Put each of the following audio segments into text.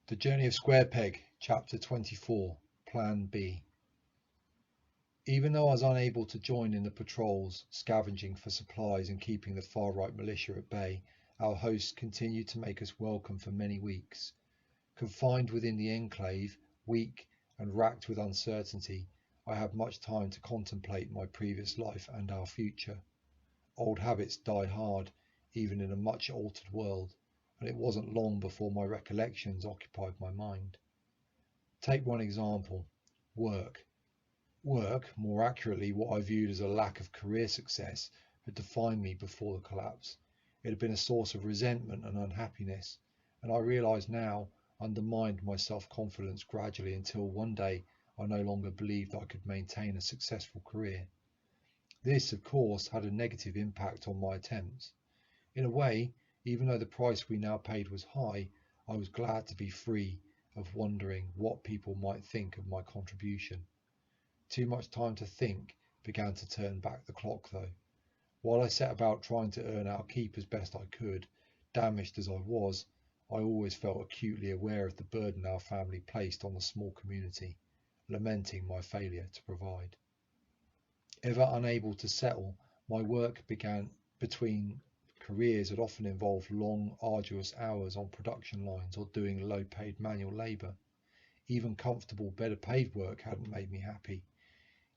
The Journey of Square Peg, Chapter 24, Plan B. Even though I was unable to join in the patrols, scavenging for supplies and keeping the far-right militia at bay, our hosts continued to make us welcome for many weeks. Confined within the enclave, weak and racked with uncertainty, I had much time to contemplate my previous life and our future. Old habits die hard, even in a much altered world, and it wasn't long before my recollections occupied my mind. Take one example: work. Work, more accurately what I viewed as a lack of career success, had defined me before the collapse. It had been a source of resentment and unhappiness, and I realised now undermined my self-confidence gradually until one day I no longer believed I could maintain a successful career. This, of course, had a negative impact on my attempts. In a way, even though the price we now paid was high, I was glad to be free of wondering what people might think of my contribution. Too much time to think began to turn back the clock, though. While I set about trying to earn our keep as best I could, damaged as I was, I always felt acutely aware of the burden our family placed on the small community, lamenting my failure to provide. Ever unable to settle, my work began between careers had often involved long, arduous hours on production lines or doing low-paid manual labour. Even comfortable, better-paid work hadn't made me happy.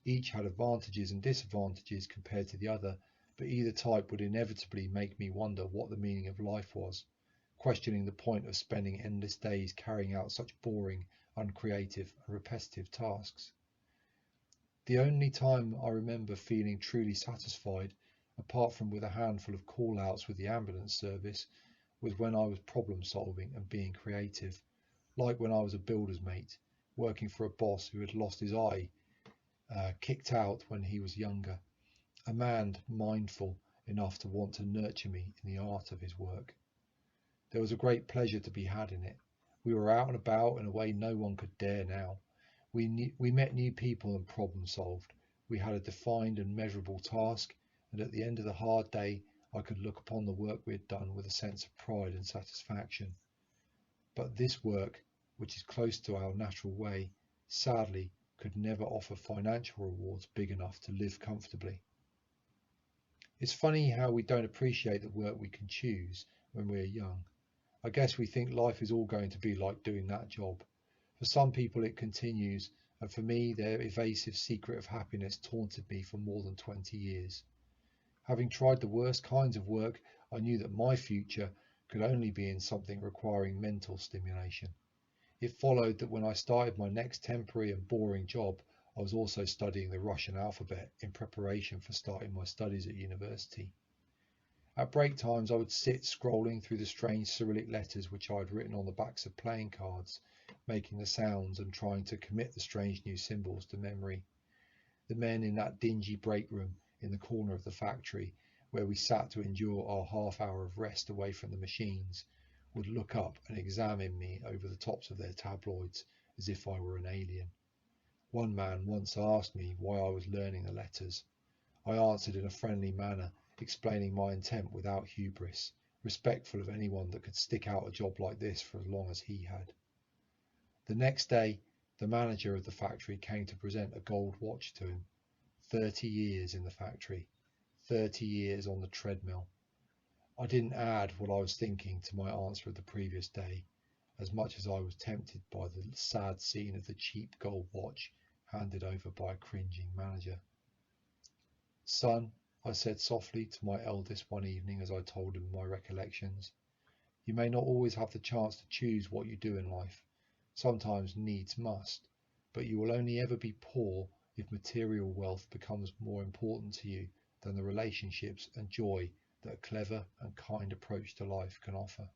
Each had advantages and disadvantages compared to the other, but either type would inevitably make me wonder what the meaning of life was, questioning the point of spending endless days carrying out such boring, uncreative, and repetitive tasks. The only time I remember feeling truly satisfied, apart from with a handful of call-outs with the ambulance service, was when I was problem solving and being creative, like when I was a builder's mate, working for a boss who had lost his eye, kicked out when he was younger, a man mindful enough to want to nurture me in the art of his work. There was a great pleasure to be had in it. We were out and about in a way no one could dare now. We met new people and problem solved. We had a defined and measurable task, and at the end of the hard day, I could look upon the work we had done with a sense of pride and satisfaction. But this work, which is close to our natural way, sadly could never offer financial rewards big enough to live comfortably. It's funny how we don't appreciate the work we can choose when we're young. I guess we think life is all going to be like doing that job. For some people it continues, and for me their evasive secret of happiness taunted me for more than 20 years. Having tried the worst kinds of work, I knew that my future could only be in something requiring mental stimulation. It followed that when I started my next temporary and boring job, I was also studying the Russian alphabet in preparation for starting my studies at university. At break times I would sit scrolling through the strange Cyrillic letters which I had written on the backs of playing cards, making the sounds and trying to commit the strange new symbols to memory. The men in that dingy break room in the corner of the factory, where we sat to endure our half hour of rest away from the machines, would look up and examine me over the tops of their tabloids as if I were an alien. One man once asked me why I was learning the letters. I answered in a friendly manner, explaining my intent without hubris, respectful of anyone that could stick out a job like this for as long as he had. The next day, the manager of the factory came to present a gold watch to him. 30 years in the factory, 30 years on the treadmill. I didn't add what I was thinking to my answer of the previous day, as much as I was tempted by the sad scene of the cheap gold watch handed over by a cringing manager. Son, I said softly to my eldest one evening as I told him my recollections, you may not always have the chance to choose what you do in life. Sometimes needs must, but you will only ever be poor if material wealth becomes more important to you than the relationships and joy that a clever and kind approach to life can offer.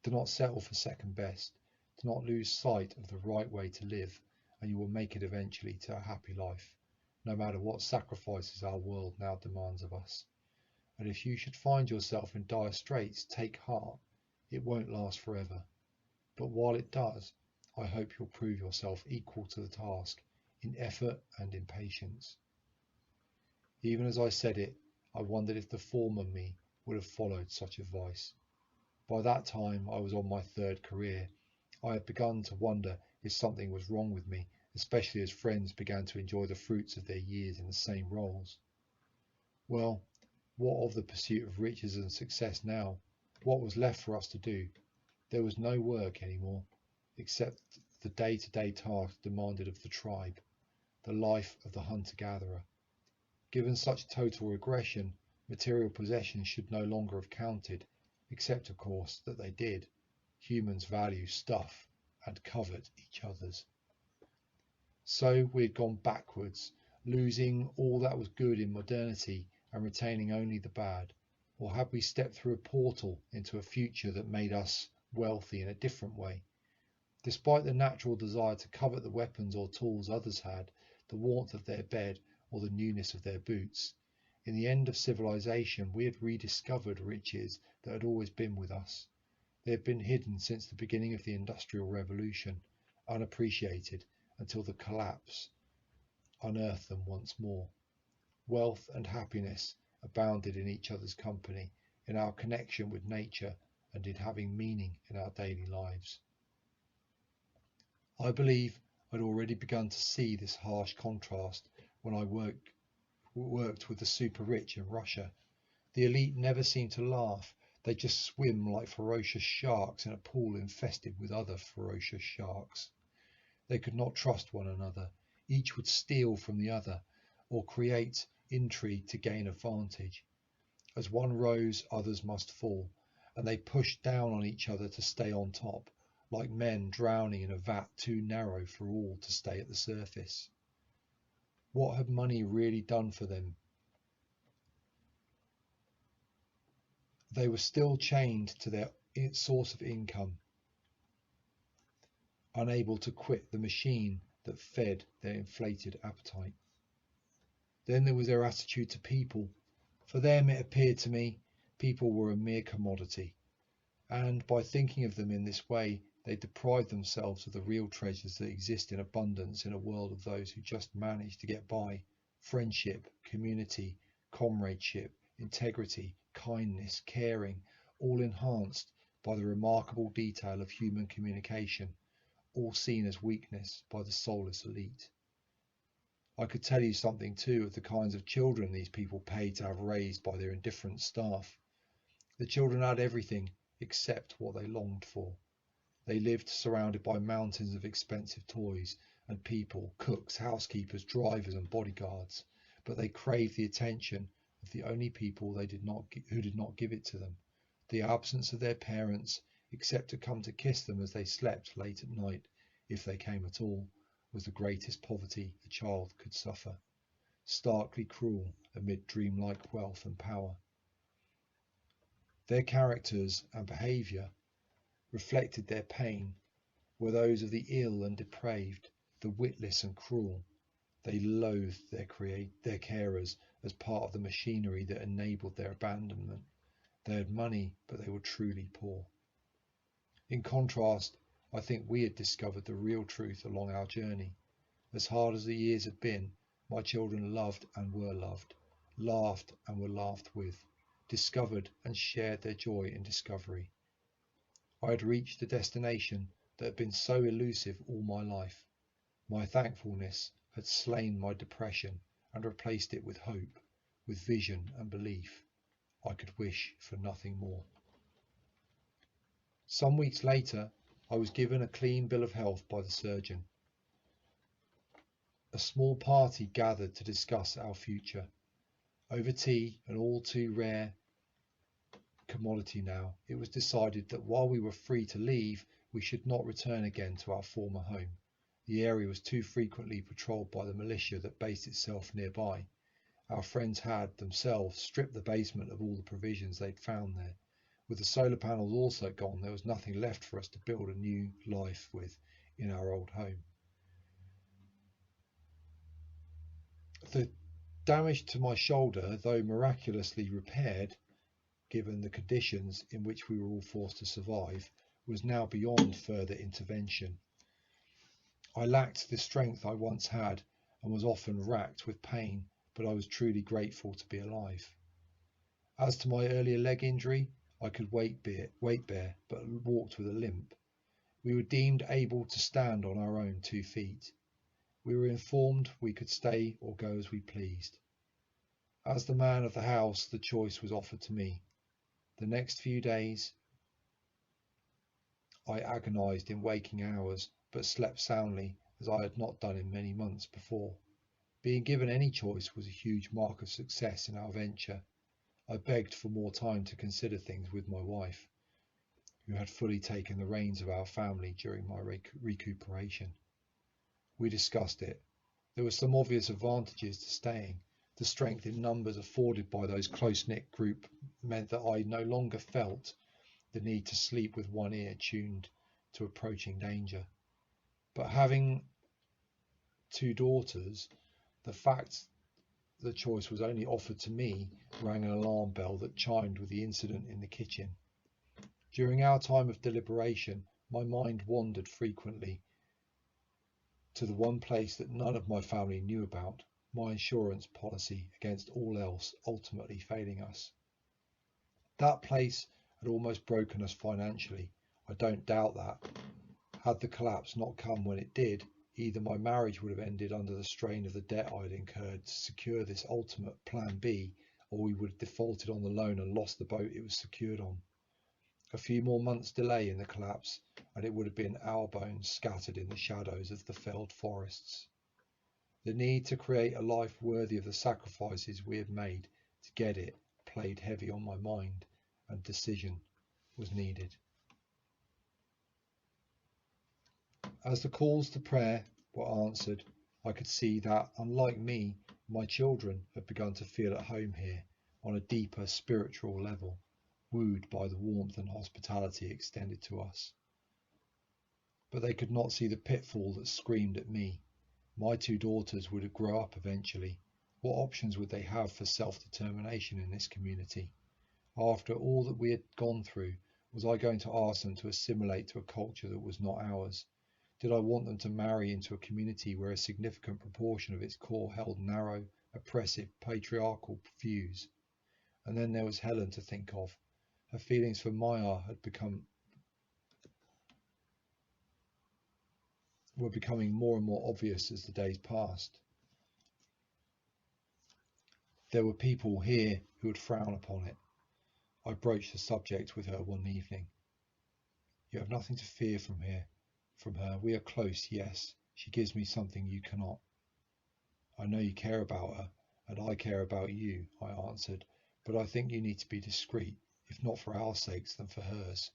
Do not settle for second best. Do not lose sight of the right way to live, and you will make it eventually to a happy life, no matter what sacrifices our world now demands of us. And if you should find yourself in dire straits, take heart. It won't last forever. But while it does, I hope you'll prove yourself equal to the task in effort and in patience. Even as I said it, I wondered if the former me would have followed such advice. By that time I was on my third career. I had begun to wonder if something was wrong with me, especially as friends began to enjoy the fruits of their years in the same roles. Well, what of the pursuit of riches and success now? What was left for us to do? There was no work anymore, except the day-to-day tasks demanded of the tribe, the life of the hunter-gatherer. Given such total regression, material possessions should no longer have counted, except of course that they did. Humans value stuff and covet each other's. So we had gone backwards, losing all that was good in modernity and retaining only the bad. Or had we stepped through a portal into a future that made us wealthy in a different way? Despite the natural desire to covet the weapons or tools others had, the warmth of their bed, or the newness of their boots, in the end of civilization we had rediscovered riches that had always been with us. They had been hidden since the beginning of the Industrial Revolution, unappreciated until the collapse unearthed them once more. Wealth and happiness abounded in each other's company, in our connection with nature, and in having meaning in our daily lives. I believe I'd already begun to see this harsh contrast when I worked with the super rich in Russia. The elite never seem to laugh, they just swim like ferocious sharks in a pool infested with other ferocious sharks. They could not trust one another, each would steal from the other, or create intrigue to gain advantage. As one rose, others must fall, and they pushed down on each other to stay on top, like men drowning in a vat too narrow for all to stay at the surface. What had money really done for them? They were still chained to their source of income, unable to quit the machine that fed their inflated appetite. Then there was their attitude to people. For them, it appeared to me, people were a mere commodity, and by thinking of them in this way, they deprived themselves of the real treasures that exist in abundance in a world of those who just manage to get by. Friendship, community, comradeship, integrity, kindness, caring, all enhanced by the remarkable detail of human communication, all seen as weakness by the soulless elite. I could tell you something too of the kinds of children these people paid to have raised by their indifferent staff. The children had everything except what they longed for. They lived surrounded by mountains of expensive toys and people, cooks, housekeepers, drivers and bodyguards, but they craved the attention of the only people who did not give it to them. The absence of their parents, except to come to kiss them as they slept late at night, if they came at all, was the greatest poverty a child could suffer, starkly cruel amid dreamlike wealth and power. Their characters and behaviour reflected their pain, were those of the ill and depraved, the witless and cruel. They loathed their carers as part of the machinery that enabled their abandonment. They had money, but they were truly poor. In contrast, I think we had discovered the real truth along our journey. As hard as the years had been, my children loved and were loved, laughed and were laughed with, discovered and shared their joy in discovery. I had reached the destination that had been so elusive all my life. My thankfulness had slain my depression and replaced it with hope, with vision and belief. I could wish for nothing more. Some weeks later, I was given a clean bill of health by the surgeon. A small party gathered to discuss our future. Over tea, an all too rare commodity now, it was decided that while we were free to leave, we should not return again to our former home. The area was too frequently patrolled by the militia that based itself nearby. Our friends had, themselves, stripped the basement of all the provisions they'd found there. With the solar panels also gone, there was nothing left for us to build a new life with in our old home. The damage to my shoulder, though miraculously repaired, given the conditions in which we were all forced to survive, was now beyond further intervention. I lacked the strength I once had and was often racked with pain, but I was truly grateful to be alive. As to my earlier leg injury, I could weight bear, but walked with a limp. We were deemed able to stand on our own 2 feet. We were informed we could stay or go as we pleased. As the man of the house, the choice was offered to me. The next few days I agonised in waking hours, but slept soundly as I had not done in many months before. Being given any choice was a huge mark of success in our venture. I begged for more time to consider things with my wife, who had fully taken the reins of our family during my recuperation. We discussed it. There were some obvious advantages to staying. The strength in numbers afforded by those close-knit group meant that I no longer felt the need to sleep with one ear tuned to approaching danger. But having 2 daughters, the fact the choice was only offered to me rang an alarm bell that chimed with the incident in the kitchen. During our time of deliberation, my mind wandered frequently to the one place that none of my family knew about, my insurance policy against all else ultimately failing us. That place had almost broken us financially. I don't doubt that. Had the collapse not come when it did, either my marriage would have ended under the strain of the debt I'd incurred to secure this ultimate plan B, or we would have defaulted on the loan and lost the boat it was secured on. A few more months' delay in the collapse, and it would have been our bones scattered in the shadows of the felled forests. The need to create a life worthy of the sacrifices we had made to get it played heavy on my mind, and decision was needed. As the calls to prayer were answered, I could see that, unlike me, my children had begun to feel at home here on a deeper spiritual level, wooed by the warmth and hospitality extended to us. But they could not see the pitfall that screamed at me. My 2 daughters would grow up eventually. What options would they have for self-determination in this community? After all that we had gone through, was I going to ask them to assimilate to a culture that was not ours? Did I want them to marry into a community where a significant proportion of its core held narrow, oppressive, patriarchal views? And then there was Helen to think of. Her feelings for Maya were becoming more and more obvious as the days passed. There were people here who would frown upon it. I broached the subject with her one evening. You have nothing to fear from her. We are close, yes. She gives me something you cannot. I know you care about her, and I care about you, I answered, but I think you need to be discreet, if not for our sakes, then for hers.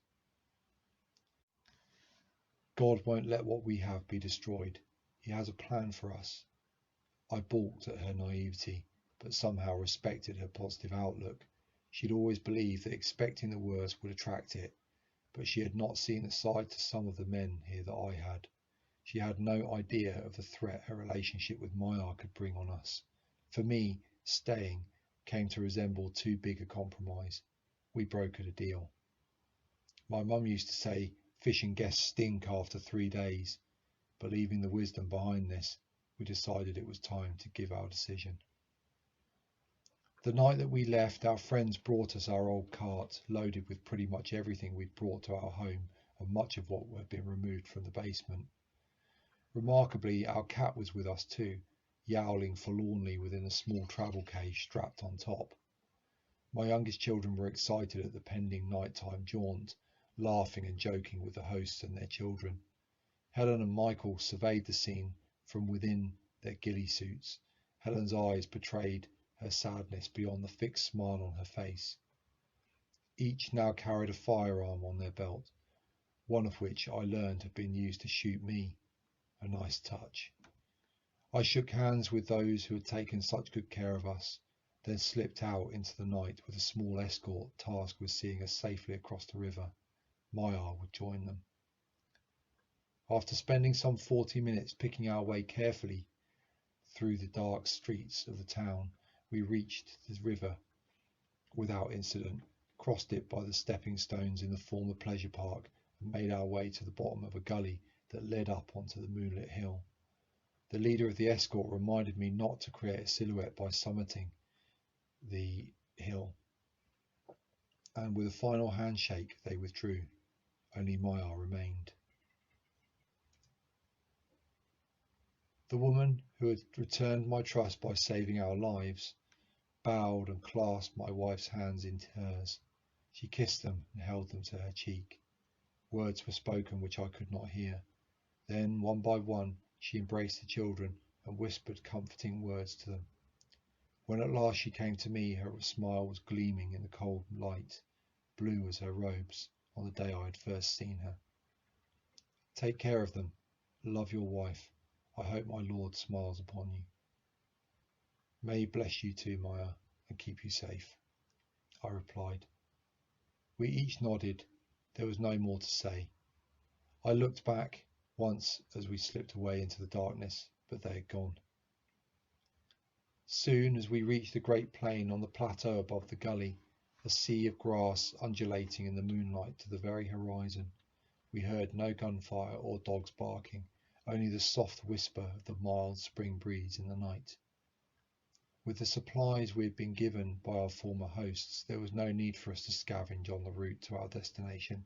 God won't let what we have be destroyed. He has a plan for us. I balked at her naivety, but somehow respected her positive outlook. She'd always believed that expecting the worst would attract it, but she had not seen the side to some of the men here that I had. She had no idea of the threat her relationship with Maya could bring on us. For me, staying came to resemble too big a compromise. We brokered a deal. My mum used to say, fish and guests stink after 3 days. Believing the wisdom behind this, we decided it was time to give our decision. The night that we left, our friends brought us our old cart, loaded with pretty much everything we'd brought to our home, and much of what had been removed from the basement. Remarkably, our cat was with us too, yowling forlornly within a small travel cage strapped on top. My youngest children were excited at the pending nighttime jaunt, laughing and joking with the hosts and their children. Helen and Michael surveyed the scene from within their ghillie suits. Helen's eyes betrayed her sadness beyond the fixed smile on her face. Each now carried a firearm on their belt, one of which I learned had been used to shoot me. A nice touch. I shook hands with those who had taken such good care of us, then slipped out into the night with a small escort tasked with seeing us safely across the river. Maya would join them. After spending some 40 minutes picking our way carefully through the dark streets of the town, we reached the river without incident, crossed it by the stepping stones in the former pleasure park, and made our way to the bottom of a gully that led up onto the moonlit hill. The leader of the escort reminded me not to create a silhouette by summiting the hill, and with a final handshake they withdrew. Only Maya remained. The woman who had returned my trust by saving our lives bowed and clasped my wife's hands into hers. She kissed them and held them to her cheek. Words were spoken which I could not hear. Then, one by one, she embraced the children and whispered comforting words to them. When at last she came to me, her smile was gleaming in the cold light, blue as her robes on the day I had first seen her. Take care of them. Love your wife. I hope my Lord smiles upon you. May he bless you too, Maya, and keep you safe, I replied. We each nodded. There was no more to say. I looked back once as we slipped away into the darkness, but they had gone. Soon as we reached the great plain on the plateau above the gully, a sea of grass undulating in the moonlight to the very horizon, we heard no gunfire or dogs barking, only the soft whisper of the mild spring breeze in the night. With the supplies we had been given by our former hosts, there was no need for us to scavenge on the route to our destination.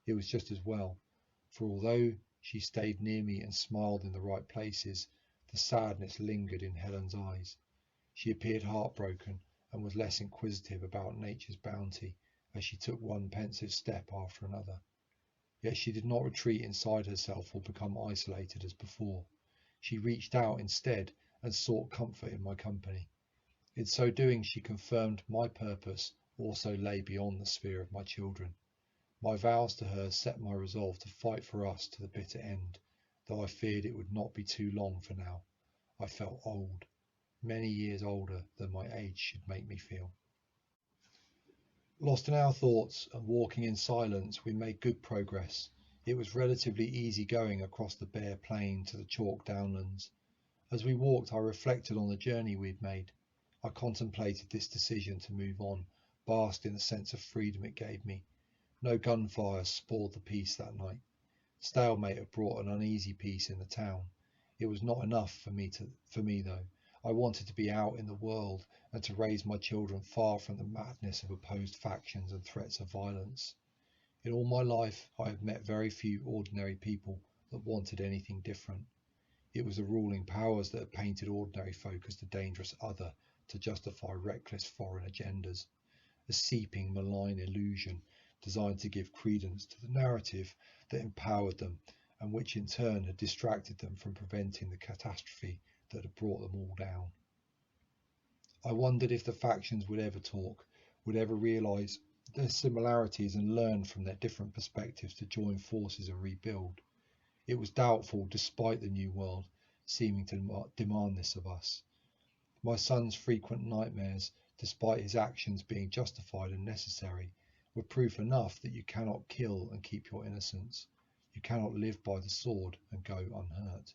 It was just as well, for although she stayed near me and smiled in the right places, the sadness lingered in Helen's eyes. She appeared heartbroken and was less inquisitive about nature's bounty as she took one pensive step after another. Yet she did not retreat inside herself or become isolated as before. She reached out instead and sought comfort in my company. In so doing, she confirmed my purpose also lay beyond the sphere of my children. My vows to her set my resolve to fight for us to the bitter end, though I feared it would not be too long for now. I felt old, many years older than my age should make me feel. Lost in our thoughts and walking in silence, we made good progress. It was relatively easy going across the bare plain to the chalk downlands. As we walked, I reflected on the journey we'd made. I contemplated this decision to move on, basked in the sense of freedom it gave me. No gunfire spoiled the peace that night. Stalemate had brought an uneasy peace in the town. It was not enough for me though. I wanted to be out in the world and to raise my children far from the madness of opposed factions and threats of violence. In all my life, I have met very few ordinary people that wanted anything different. It was the ruling powers that had painted ordinary folk as the dangerous other to justify reckless foreign agendas, a seeping, malign illusion designed to give credence to the narrative that empowered them and which in turn had distracted them from preventing the catastrophe that had brought them all down. I wondered if the factions would ever talk, would ever realise their similarities and learn from their different perspectives to join forces and rebuild. It was doubtful, despite the New World seeming to demand this of us. My son's frequent nightmares, despite his actions being justified and necessary, were proof enough that you cannot kill and keep your innocence. You cannot live by the sword and go unhurt.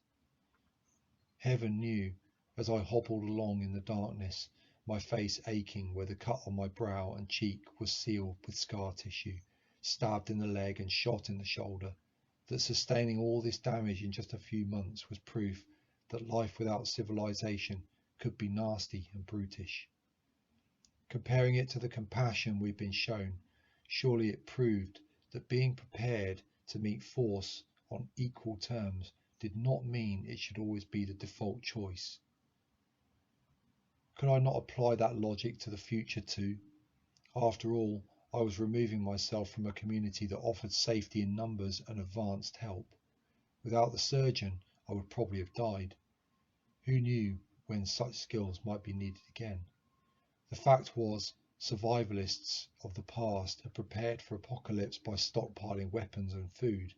Heaven knew, as I hobbled along in the darkness, my face aching where the cut on my brow and cheek was sealed with scar tissue, stabbed in the leg and shot in the shoulder, that sustaining all this damage in just a few months was proof that life without civilization could be nasty and brutish. Comparing it to the compassion we've been shown, surely it proved that being prepared to meet force on equal terms did not mean it should always be the default choice. Could I not apply that logic to the future too? After all, I was removing myself from a community that offered safety in numbers and advanced help. Without the surgeon, I would probably have died. Who knew when such skills might be needed again? The fact was, survivalists of the past had prepared for apocalypse by stockpiling weapons and food,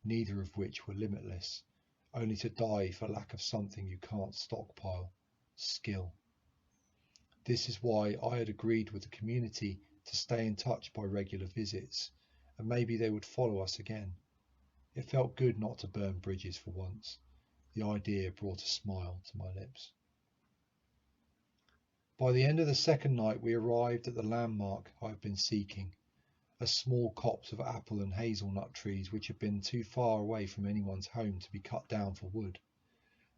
neither of which were limitless, only to die for lack of something you can't stockpile: skill. This is why I had agreed with the community to stay in touch by regular visits, and maybe they would follow us again. It felt good not to burn bridges for once. The idea brought a smile to my lips. By the end of the second night, we arrived at the landmark I had been seeking, a small copse of apple and hazelnut trees which had been too far away from anyone's home to be cut down for wood.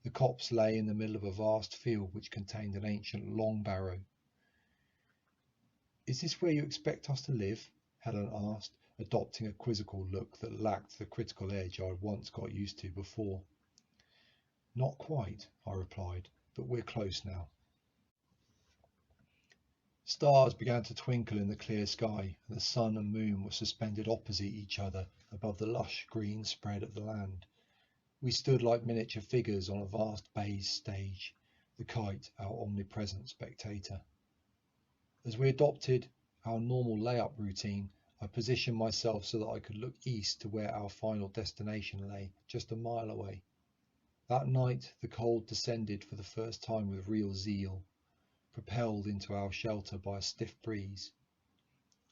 The copse lay in the middle of a vast field which contained an ancient long barrow. "Is this where you expect us to live?" Helen asked, adopting a quizzical look that lacked the critical edge I had once got used to before. Not quite, I replied, but we're close now. Stars began to twinkle in the clear sky, and the sun and moon were suspended opposite each other above the lush green spread of the land. We stood like miniature figures on a vast baize stage, the kite our omnipresent spectator. As we adopted our normal layup routine, I positioned myself so that I could look east to where our final destination lay, just a mile away. That night the cold descended for the first time with real zeal, propelled into our shelter by a stiff breeze.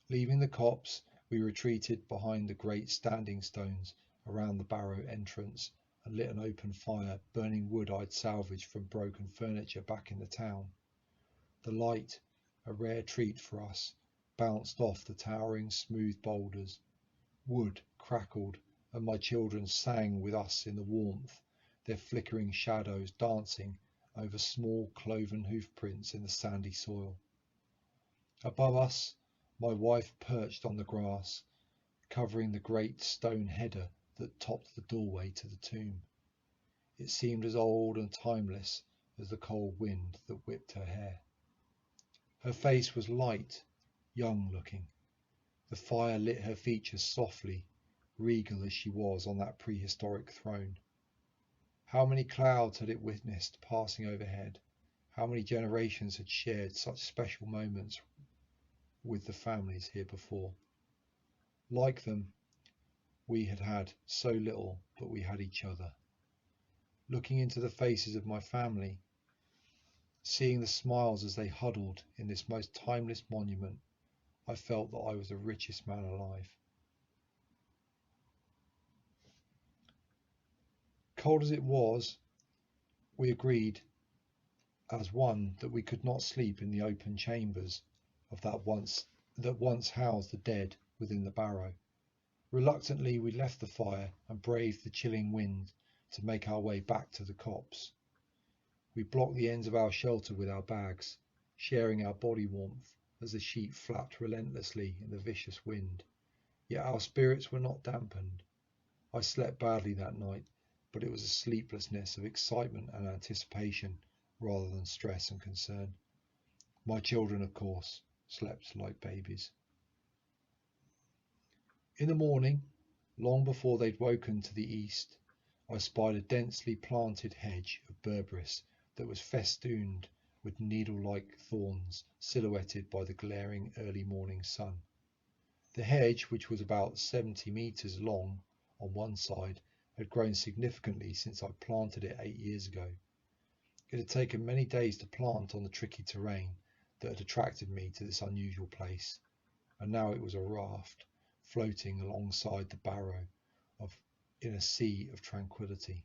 Leaving the copse, we retreated behind the great standing stones around the barrow entrance and lit an open fire, burning wood I'd salvaged from broken furniture back in the town. The light, a rare treat for us, bounced off the towering smooth boulders. Wood crackled, and my children sang with us in the warmth, their flickering shadows dancing over small cloven hoof prints in the sandy soil. Above us, my wife perched on the grass, covering the great stone header that topped the doorway to the tomb. It seemed as old and timeless as the cold wind that whipped her hair. Her face was light, young looking. The fire lit her features softly, regal as she was on that prehistoric throne. How many clouds had it witnessed passing overhead? How many generations had shared such special moments with the families here before? Like them, we had had so little, but we had each other. Looking into the faces of my family, seeing the smiles as they huddled in this most timeless monument, I felt that I was the richest man alive. Cold as it was, we agreed as one that we could not sleep in the open chambers of that once housed the dead within the barrow. Reluctantly we left the fire and braved the chilling wind to make our way back to the copse. We blocked the ends of our shelter with our bags, sharing our body warmth as the sheet flapped relentlessly in the vicious wind. Yet our spirits were not dampened. I slept badly that night, but it was a sleeplessness of excitement and anticipation rather than stress and concern. My children, of course, slept like babies. In the morning, long before they'd woken to the east, I spied a densely planted hedge of berberis that was festooned with needle-like thorns silhouetted by the glaring early morning sun. The hedge, which was about 70 metres long on one side, had grown significantly since I planted it 8 years ago. It had taken many days to plant on the tricky terrain that had attracted me to this unusual place, and now it was a raft floating alongside the barrow in a sea of tranquility.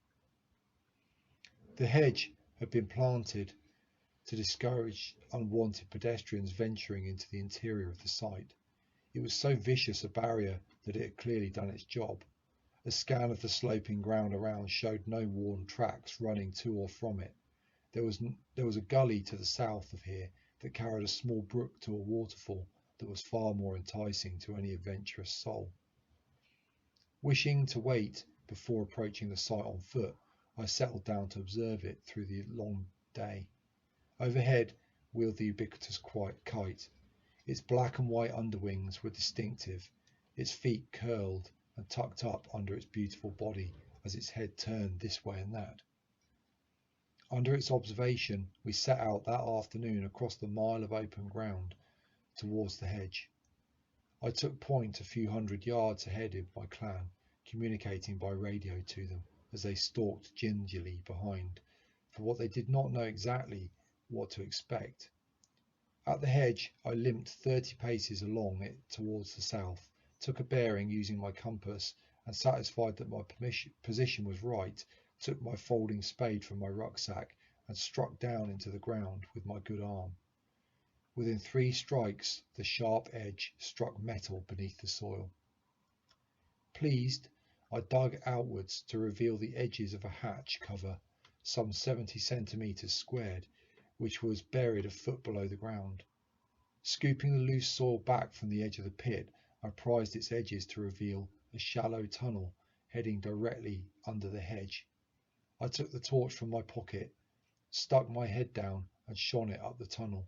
The hedge had been planted to discourage unwanted pedestrians venturing into the interior of the site. It was so vicious a barrier that it had clearly done its job. A scan of the sloping ground around showed no worn tracks running to or from it. There was a gully to the south of here that carried a small brook to a waterfall that was far more enticing to any adventurous soul. Wishing to wait before approaching the site on foot, I settled down to observe it through the long day. Overhead wheeled the ubiquitous kite. Its black and white underwings were distinctive, its feet curled and tucked up under its beautiful body as its head turned this way and that. Under its observation, we set out that afternoon across the mile of open ground towards the hedge. I took point a few hundred yards ahead of my clan, communicating by radio to them as they stalked gingerly behind, for what they did not know exactly what to expect. At the hedge, I limped 30 paces along it towards the south, took a bearing using my compass, and satisfied that my position was right, took my folding spade from my rucksack and struck down into the ground with my good arm. Within 3 strikes, the sharp edge struck metal beneath the soil. Pleased, I dug outwards to reveal the edges of a hatch cover, some 70 centimetres squared, which was buried a foot below the ground. Scooping the loose soil back from the edge of the pit, I prized its edges to reveal a shallow tunnel heading directly under the hedge. I took the torch from my pocket, stuck my head down and shone it up the tunnel.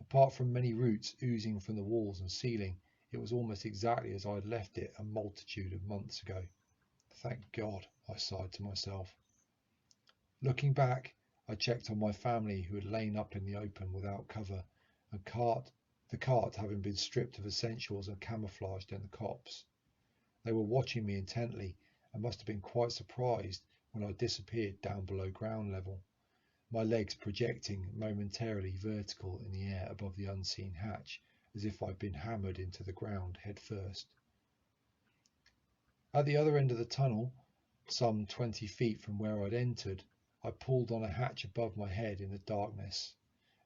Apart from many roots oozing from the walls and ceiling, it was almost exactly as I had left it a multitude of months ago. Thank God, I sighed to myself. Looking back, I checked on my family who had lain up in the open without cover, and the cart having been stripped of essentials and camouflaged in the copse. They were watching me intently and must have been quite surprised when I disappeared down below ground level, my legs projecting momentarily vertical in the air above the unseen hatch, as if I'd been hammered into the ground head first. At the other end of the tunnel, some 20 feet from where I'd entered, I pulled on a hatch above my head in the darkness,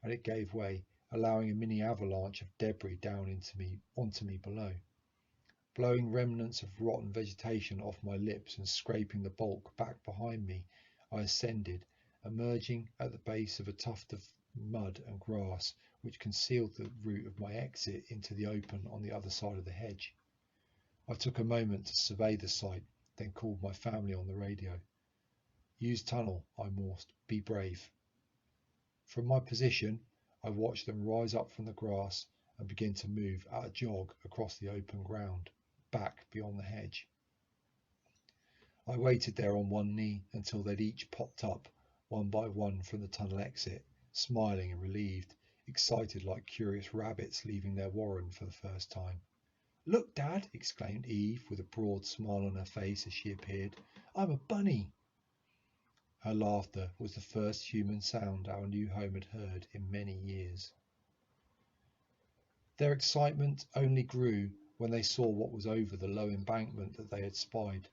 and it gave way, allowing a mini avalanche of debris down onto me below. Blowing remnants of rotten vegetation off my lips and scraping the bulk back behind me, I ascended, emerging at the base of a tuft of mud and grass which concealed the route of my exit into the open on the other side of the hedge. I took a moment to survey the site, then called my family on the radio. Use tunnel, I morsed. Be brave. From my position, I watched them rise up from the grass and begin to move at a jog across the open ground, back beyond the hedge. I waited there on one knee until they'd each popped up, one by one, from the tunnel exit, smiling and relieved, excited like curious rabbits leaving their warren for the first time. "Look, Dad!" exclaimed Eve, with a broad smile on her face as she appeared. "I'm a bunny!" Her laughter was the first human sound our new home had heard in many years. Their excitement only grew when they saw what was over the low embankment that they had spied,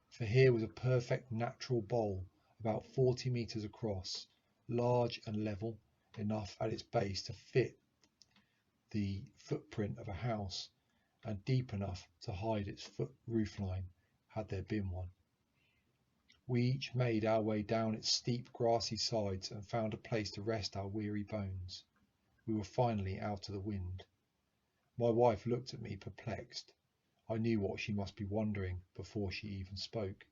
for here was a perfect natural bowl, about 40 metres across, large and level enough at its base to fit the footprint of a house, and deep enough to hide its roofline, had there been one. We each made our way down its steep grassy sides and found a place to rest our weary bones. We were finally out of the wind. My wife looked at me perplexed. I knew what she must be wondering before she even spoke.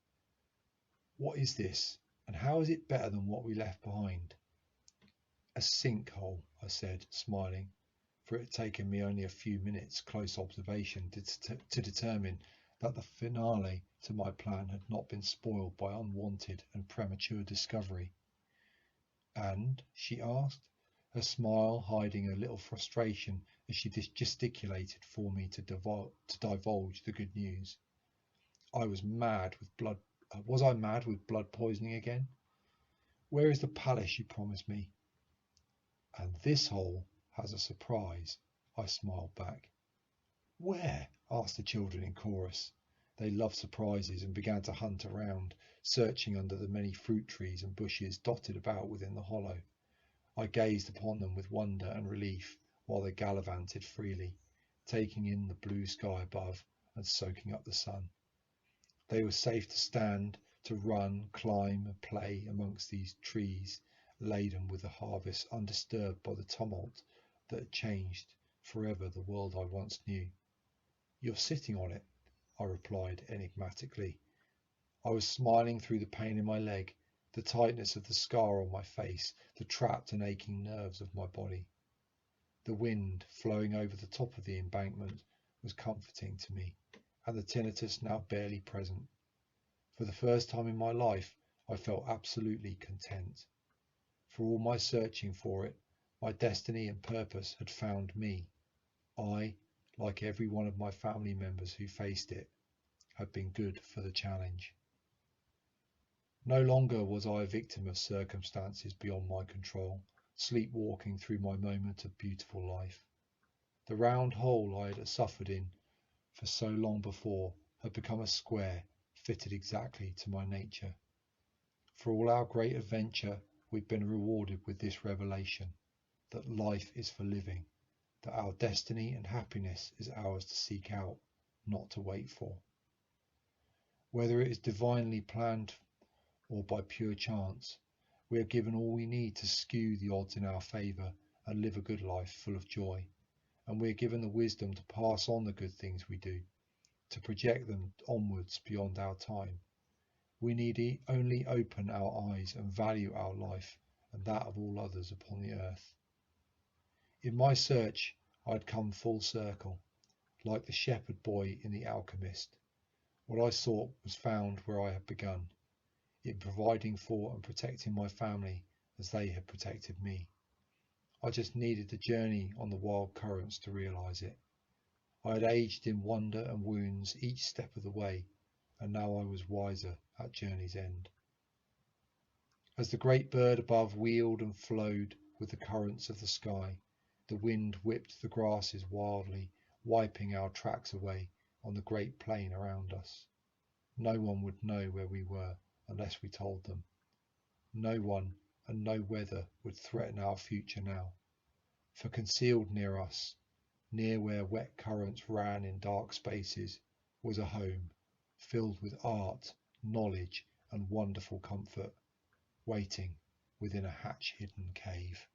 "What is this, and how is it better than what we left behind?" "A sinkhole," I said, smiling, for it had taken me only a few minutes' close observation to determine that the finale to my plan had not been spoiled by unwanted and premature discovery. "And?" she asked, her smile hiding a little frustration as she gesticulated for me to divulge the good news. Was I mad with blood poisoning again? "Where is the palace you promised me?" "And this hole has a surprise," I smiled back. "Where?" asked the children in chorus. They loved surprises and began to hunt around, searching under the many fruit trees and bushes dotted about within the hollow. I gazed upon them with wonder and relief while they gallivanted freely, taking in the blue sky above and soaking up the sun. They were safe to stand, to run, climb, and play amongst these trees laden with the harvest, undisturbed by the tumult that had changed forever the world I once knew. "You're sitting on it," I replied enigmatically. I was smiling through the pain in my leg, the tightness of the scar on my face, the trapped and aching nerves of my body. The wind flowing over the top of the embankment was comforting to me, and the tinnitus now barely present. For the first time in my life, I felt absolutely content. For all my searching for it, my destiny and purpose had found me. I, like every one of my family members who faced it, had been good for the challenge. No longer was I a victim of circumstances beyond my control, sleepwalking through my moment of beautiful life. The round hole I had suffered in for so long before had become a square fitted exactly to my nature. For all our great adventure, we'd been rewarded with this revelation, that life is for living, that our destiny and happiness is ours to seek out, not to wait for. Whether it is divinely planned or by pure chance, we are given all we need to skew the odds in our favour and live a good life full of joy, and we are given the wisdom to pass on the good things we do, to project them onwards beyond our time. We need only open our eyes and value our life and that of all others upon the earth. In my search I had come full circle, like the shepherd boy in The Alchemist. What I sought was found where I had begun, in providing for and protecting my family as they had protected me. I just needed the journey on the wild currents to realise it. I had aged in wonder and wounds each step of the way, and now I was wiser at journey's end. As the great bird above wheeled and flowed with the currents of the sky, the wind whipped the grasses wildly, wiping our tracks away on the great plain around us. No one would know where we were unless we told them. No one and no weather would threaten our future now, for concealed near us, near where wet currents ran in dark spaces, was a home filled with art, knowledge, and wonderful comfort, waiting within a hatch-hidden cave.